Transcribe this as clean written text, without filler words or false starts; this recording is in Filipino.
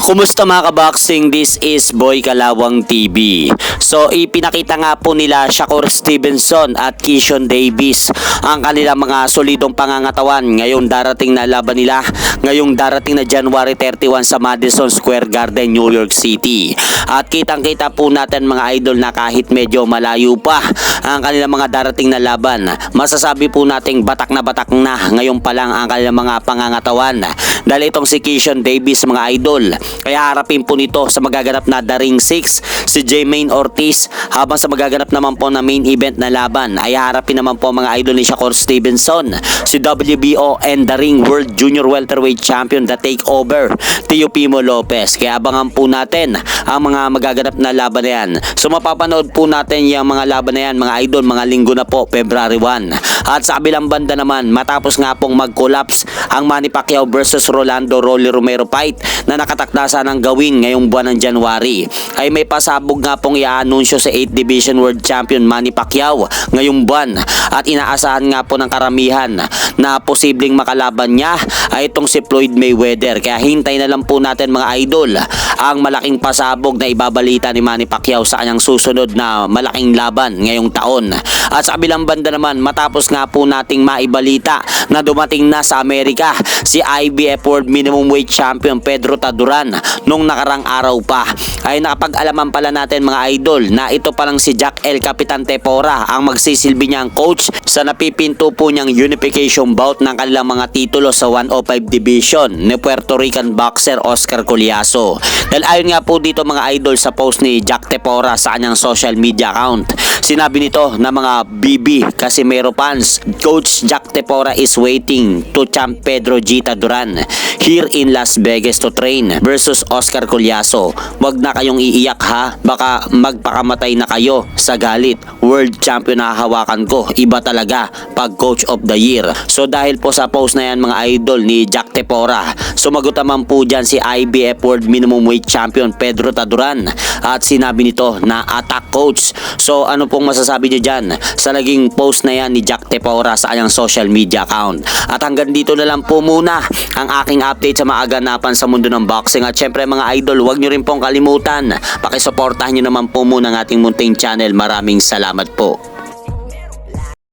Kumusta mga kaboxing? This is Boy Kalawang TV. So ipinakita nga po nila Shakur Stevenson at Keyshawn Davis ang kanilang mga solidong pangangatawan ngayong darating na laban nila ngayong darating na January 31 sa Madison Square Garden, New York City. At kitang-kita po natin mga idol na kahit medyo malayo pa ang kanilang mga darating na laban, masasabi po nating batak na ngayon pa lang ang kanilang mga pangangatawan. Dahil itong si Keyshawn Davis mga idol, kaya harapin po nito sa magaganap na The Ring 6 si Jermaine Ortiz, habang sa magaganap naman po na main event na laban ay harapin naman po mga idol ni Shakur Stevenson si WBO and The Ring World Junior Welterweight Champion The Takeover Teofimo Lopez. Kaya abangan po natin ang mga magaganap na laban na yan. So mapapanood po natin yung mga laban na yan mga idol mga linggo na po, February 1. At sa kabilang banda naman, matapos nga pong mag-collapse ang Manny Pacquiao versus Rolando Rolly Romero fight na nakatakda sanang gawin ngayong buwan ng January, ay may pasabog nga pong i-anunsyo sa 8th Division World Champion Manny Pacquiao ngayong buwan. At inaasahan nga po ng karamihan na posibleng makalaban niya ay itong si Floyd Mayweather. Kaya hintay na lang po natin mga idol ang malaking pasabog na ibabalita ni Manny Pacquiao sa kanyang susunod na malaking laban ngayong taon. At sa kabilang banda naman, matapos nga po nating maibalita na dumating na sa Amerika si IBF World Minimum Weight Champion Pedro Taduran nung nakarang araw pa, ay nakapag-alaman pala natin mga idol na ito palang si Jack El Capitan Tepora ang magsisilbi niyang coach sa napipinto po niyang unification bout ng kanilang mga titulo sa 105 division ni Puerto Rican boxer Oscar Collazo. Dahil ayon nga po dito mga idol sa post ni Jack Tepora sa kanyang social media account, sinabi nito na mga BB Casimero fans, Coach Jack Tepora is waiting to champ Pedro G. Taduran here in Las Vegas to train versus Oscar Collazo. Wag na kayong iiyak ha, baka magpakamatay na kayo sa galit. World champion na hahawakan ko, iba talaga pag coach of the year. So dahil po sa post na yan mga idol ni Jack Tepora, sumagot naman po dyan si IBF World Minimum Weight Champion Pedro Taduran at sinabi nito na attack coach. So ano pong masasabi niyo dyan sa naging post na yan ni Jack Tepora sa kanyang social media account? At hanggang dito na lang po muna ang aking update sa mga ganapan sa mundo ng boxing. At syempre mga idol, huwag nyo rin pong kalimutan, pakisuportahan nyo naman po muna ang ating munting channel. Maraming salamat po.